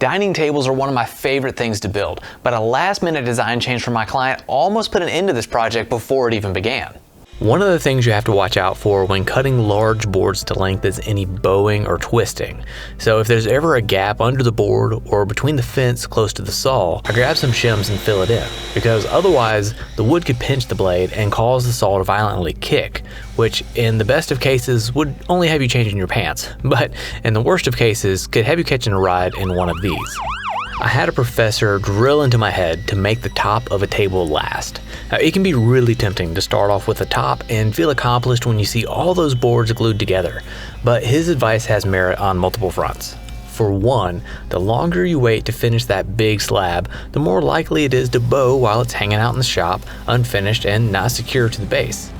Dining tables are one of my favorite things to build, but a last-minute design change from my client almost put an end to this project before it even began. One of the things you have to watch out for when cutting large boards to length is any bowing or twisting. So if there's ever a gap under the board or between the fence close to the saw, I grab some shims and fill it in, because otherwise the wood could pinch the blade and cause the saw to violently kick, which in the best of cases would only have you changing your pants, but in the worst of cases could have you catching a ride in one of these. I had a professor drill into my head to make the top of a table last. Now, it can be really tempting to start off with the top and feel accomplished when you see all those boards glued together, but his advice has merit on multiple fronts. For one, the longer you wait to finish that big slab, the more likely it is to bow while it's hanging out in the shop, unfinished and not secure to the base.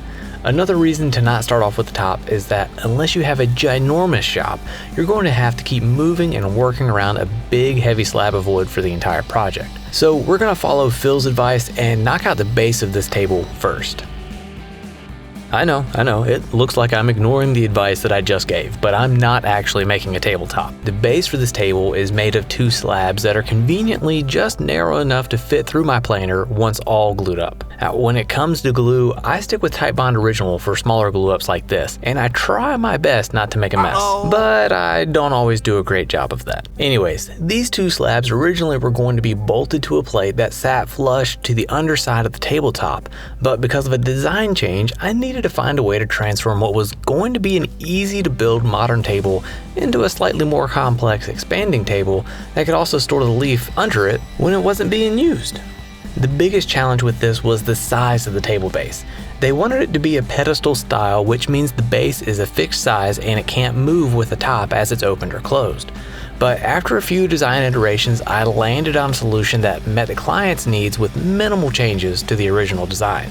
Another reason to not start off with the top is that unless you have a ginormous shop, you're going to have to keep moving and working around a big heavy slab of wood for the entire project. So we're going to follow Phil's advice and knock out the base of this table first. I know, it looks like I'm ignoring the advice that I just gave, but I'm not actually making a tabletop. The base for this table is made of 2 slabs that are conveniently just narrow enough to fit through my planer once all glued up. Now, when it comes to glue, I stick with Titebond Original for smaller glue ups like this, and I try my best not to make a mess, but I don't always do a great job of that. Anyways, these 2 slabs originally were going to be bolted to a plate that sat flush to the underside of the tabletop, but because of a design change, I needed to find a way to transform what was going to be an easy to build modern table into a slightly more complex expanding table that could also store the leaf under it when it wasn't being used. The biggest challenge with this was the size of the table base. They wanted it to be a pedestal style, which means the base is a fixed size and it can't move with the top as it's opened or closed. But after a few design iterations, I landed on a solution that met the client's needs with minimal changes to the original design.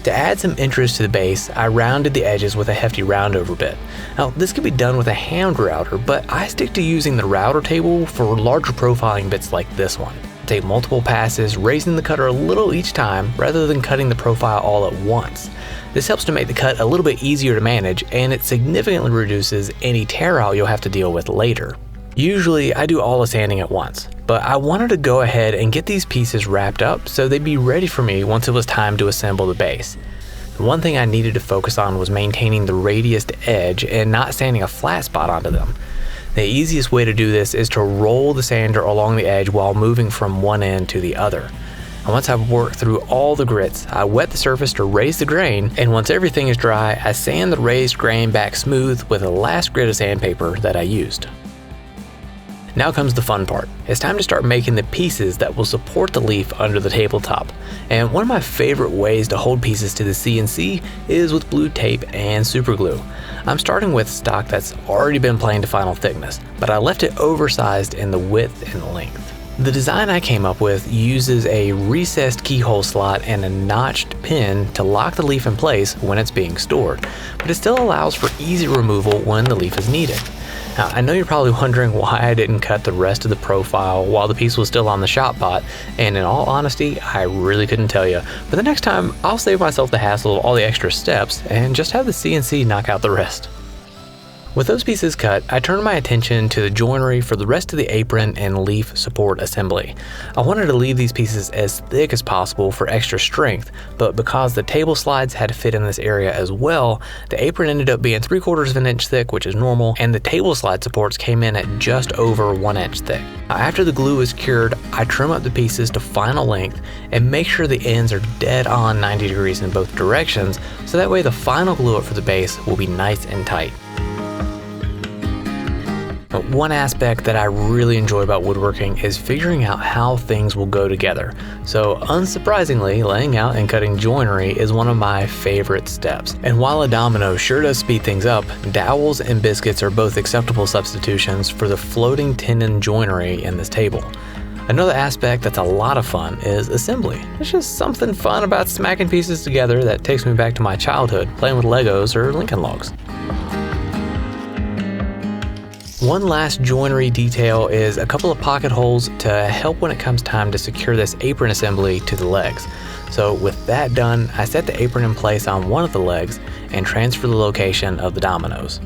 To add some interest to the base, I rounded the edges with a hefty roundover bit. Now, this could be done with a hand router, but I stick to using the router table for larger profiling bits like this one. Take multiple passes, raising the cutter a little each time rather than cutting the profile all at once. This helps to make the cut a little bit easier to manage, and it significantly reduces any tear out you'll have to deal with later. Usually I do all the sanding at once, but I wanted to go ahead and get these pieces wrapped up so they'd be ready for me once it was time to assemble the base. The one thing I needed to focus on was maintaining the radius to edge and not sanding a flat spot onto them. The easiest way to do this is to roll the sander along the edge while moving from one end to the other. And once I've worked through all the grits, I wet the surface to raise the grain, and once everything is dry, I sand the raised grain back smooth with the last grit of sandpaper that I used. Now comes the fun part. It's time to start making the pieces that will support the leaf under the tabletop. And one of my favorite ways to hold pieces to the CNC is with blue tape and super glue. I'm starting with stock that's already been planed to final thickness, but I left it oversized in the width and length. The design I came up with uses a recessed keyhole slot and a notched pin to lock the leaf in place when it's being stored, but it still allows for easy removal when the leaf is needed. Now, I know you're probably wondering why I didn't cut the rest of the profile while the piece was still on the shop pot, and in all honesty, I really couldn't tell you. But the next time, I'll save myself the hassle of all the extra steps and just have the CNC knock out the rest. With those pieces cut, I turned my attention to the joinery for the rest of the apron and leaf support assembly. I wanted to leave these pieces as thick as possible for extra strength, but because the table slides had to fit in this area as well, the apron ended up being 3/4 of an inch thick, which is normal, and the table slide supports came in at just over 1 inch thick. After the glue is cured, I trim up the pieces to final length and make sure the ends are dead on 90 degrees in both directions, so that way the final glue up for the base will be nice and tight. But one aspect that I really enjoy about woodworking is figuring out how things will go together. So unsurprisingly, laying out and cutting joinery is one of my favorite steps. And while a domino sure does speed things up, dowels and biscuits are both acceptable substitutions for the floating tenon joinery in this table. Another aspect that's a lot of fun is assembly. There's just something fun about smacking pieces together that takes me back to my childhood, playing with Legos or Lincoln Logs. One last joinery detail is a couple of pocket holes to help when it comes time to secure this apron assembly to the legs. So with that done, I set the apron in place on one of the legs and transfer the location of the dominoes.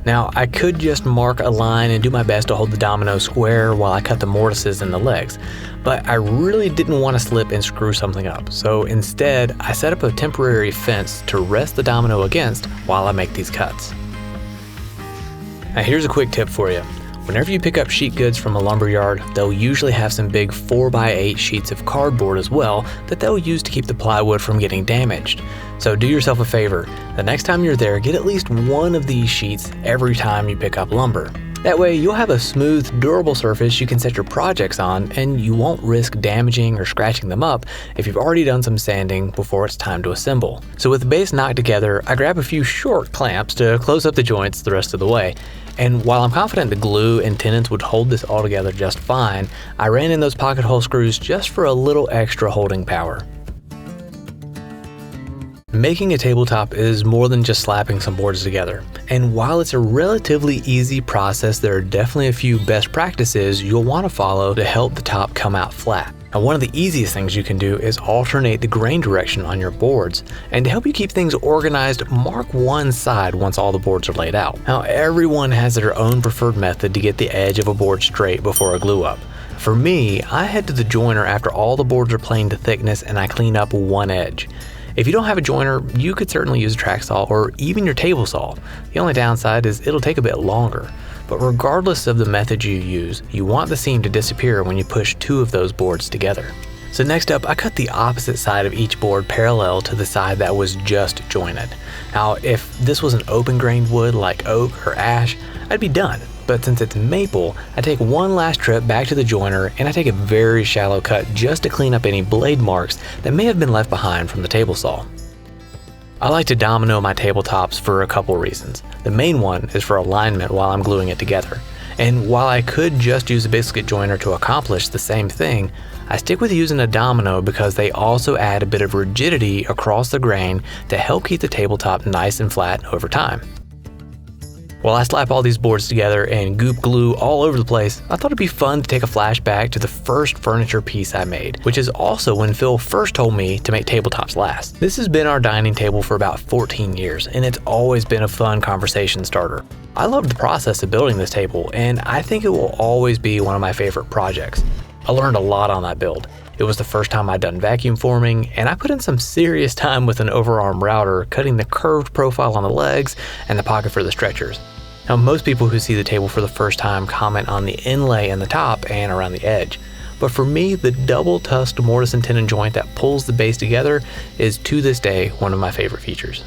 Now, I could just mark a line and do my best to hold the domino square while I cut the mortises in the legs, but I really didn't want to slip and screw something up, so instead I set up a temporary fence to rest the domino against while I make these cuts. Now here's a quick tip for you. Whenever you pick up sheet goods from a lumber yard, they'll usually have some big 4x8 sheets of cardboard as well that they'll use to keep the plywood from getting damaged. So do yourself a favor, the next time you're there, get at least one of these sheets every time you pick up lumber. That way you'll have a smooth, durable surface you can set your projects on, and you won't risk damaging or scratching them up if you've already done some sanding before it's time to assemble. So with the base knocked together, I grab a few short clamps to close up the joints the rest of the way. And while I'm confident the glue and tenons would hold this all together just fine, I ran in those pocket hole screws just for a little extra holding power. Making a tabletop is more than just slapping some boards together. And while it's a relatively easy process, there are definitely a few best practices you'll want to follow to help the top come out flat. Now, one of the easiest things you can do is alternate the grain direction on your boards. And to help you keep things organized, mark one side once all the boards are laid out. Now, everyone has their own preferred method to get the edge of a board straight before a glue up. For me, I head to the joiner after all the boards are planed to thickness and I clean up one edge. If you don't have a joiner, you could certainly use a track saw or even your table saw. The only downside is it'll take a bit longer. But regardless of the method you use, you want the seam to disappear when you push two of those boards together. So next up, I cut the opposite side of each board parallel to the side that was just jointed. Now, if this was an open grained wood like oak or ash, I'd be done. But since it's maple, I take one last trip back to the joiner and I take a very shallow cut just to clean up any blade marks that may have been left behind from the table saw. I like to domino my tabletops for a couple reasons. The main one is for alignment while I'm gluing it together. And while I could just use a biscuit joiner to accomplish the same thing, I stick with using a domino because they also add a bit of rigidity across the grain to help keep the tabletop nice and flat over time. While I slap all these boards together and goop glue all over the place, I thought it'd be fun to take a flashback to the first furniture piece I made, which is also when Phil first told me to make tabletops last. This has been our dining table for about 14 years, and it's always been a fun conversation starter. I loved the process of building this table, and I think it will always be one of my favorite projects. I learned a lot on that build. It was the first time I'd done vacuum forming, and I put in some serious time with an overarm router, cutting the curved profile on the legs and the pocket for the stretchers. Now, most people who see the table for the first time comment on the inlay in the top and around the edge. But for me, the double tusked mortise and tenon joint that pulls the base together is to this day one of my favorite features.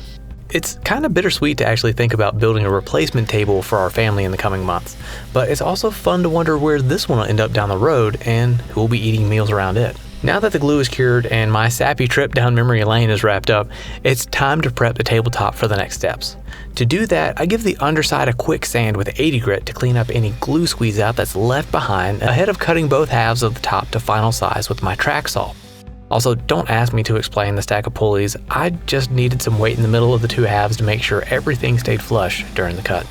It's kind of bittersweet to actually think about building a replacement table for our family in the coming months, but it's also fun to wonder where this one will end up down the road and who will be eating meals around it. Now that the glue is cured and my sappy trip down memory lane is wrapped up, it's time to prep the tabletop for the next steps. To do that, I give the underside a quick sand with 80 grit to clean up any glue squeeze out that's left behind ahead of cutting both halves of the top to final size with my track saw. Also, don't ask me to explain the stack of pulleys, I just needed some weight in the middle of the two halves to make sure everything stayed flush during the cut.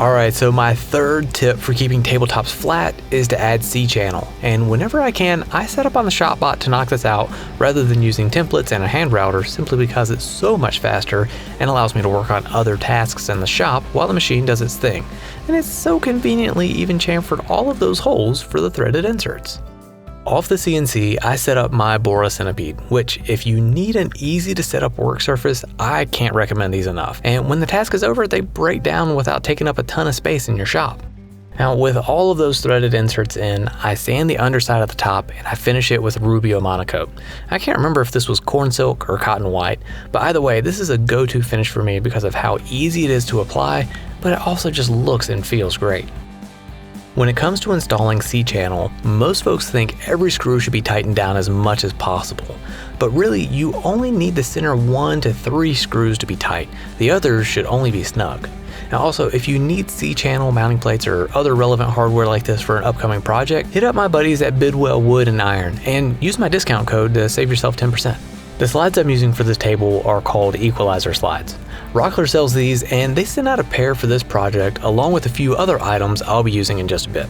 Alright, so my third tip for keeping tabletops flat is to add CChannel, and whenever I can, I set up on the ShopBot to knock this out rather than using templates and a hand router simply because it's so much faster and allows me to work on other tasks in the shop while the machine does its thing, and it's so conveniently even chamfered all of those holes for the threaded inserts. Off the CNC, I set up my Bora Centipede, which if you need an easy to set up work surface, I can't recommend these enough. And when the task is over, they break down without taking up a ton of space in your shop. Now with all of those threaded inserts in, I sand the underside of the top and I finish it with Rubio Monocoat. I can't remember if this was corn silk or cotton white, but either way, this is a go-to finish for me because of how easy it is to apply, but it also just looks and feels great. When it comes to installing CChannel, most folks think every screw should be tightened down as much as possible. But really, you only need the center 1 to 3 screws to be tight. The others should only be snug. Now also, if you need CChannel mounting plates or other relevant hardware like this for an upcoming project, hit up my buddies at Bidwell Wood and Iron and use my discount code to save yourself 10%. The slides I'm using for this table are called equalizer slides. Rockler sells these and they sent out a pair for this project along with a few other items I'll be using in just a bit.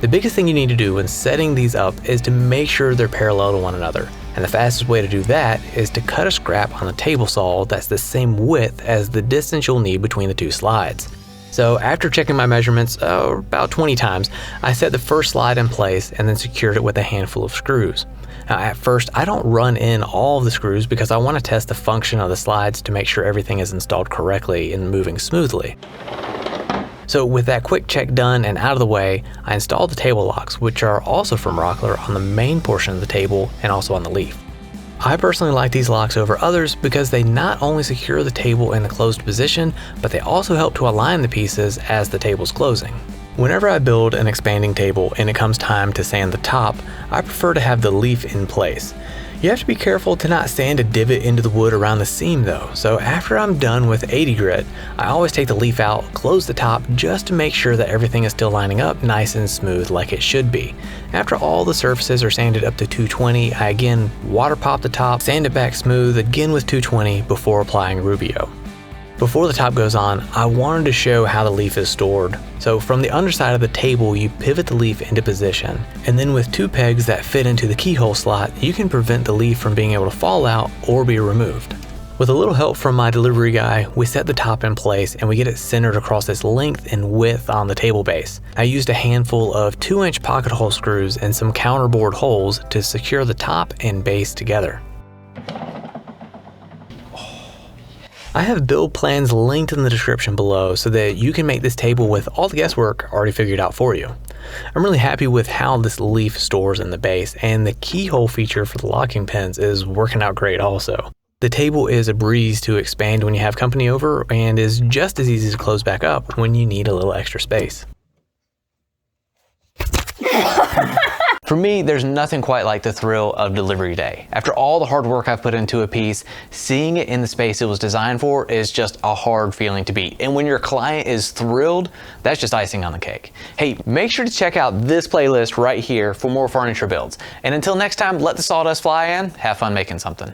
The biggest thing you need to do when setting these up is to make sure they're parallel to one another. And the fastest way to do that is to cut a scrap on the table saw that's the same width as the distance you'll need between the two slides. So after checking my measurements about 20 times, I set the first slide in place and then secured it with a handful of screws. Now at first, I don't run in all of the screws because I want to test the function of the slides to make sure everything is installed correctly and moving smoothly. So with that quick check done and out of the way, I installed the table locks, which are also from Rockler, on the main portion of the table and also on the leaf. I personally like these locks over others because they not only secure the table in a closed position, but they also help to align the pieces as the table's closing. Whenever I build an expanding table and it comes time to sand the top, I prefer to have the leaf in place. You have to be careful to not sand a divot into the wood around the seam though, so after I'm done with 80 grit, I always take the leaf out, close the top just to make sure that everything is still lining up nice and smooth like it should be. After all the surfaces are sanded up to 220, I again water pop the top, sand it back smooth again with 220 before applying Rubio. Before the top goes on, I wanted to show how the leaf is stored. So from the underside of the table, you pivot the leaf into position, and then with two pegs that fit into the keyhole slot, you can prevent the leaf from being able to fall out or be removed. With a little help from my delivery guy, we set the top in place and we get it centered across its length and width on the table base. I used a handful of 2-inch pocket hole screws and some counterbore holes to secure the top and base together. I have build plans linked in the description below so that you can make this table with all the guesswork already figured out for you. I'm really happy with how this leaf stores in the base, and the keyhole feature for the locking pins is working out great also. The table is a breeze to expand when you have company over and is just as easy to close back up when you need a little extra space. For me, there's nothing quite like the thrill of delivery day. After all the hard work I've put into a piece, seeing it in the space it was designed for is just a hard feeling to beat. And when your client is thrilled, that's just icing on the cake. Hey, make sure to check out this playlist right here for more furniture builds. And until next time, let the sawdust fly and have fun making something.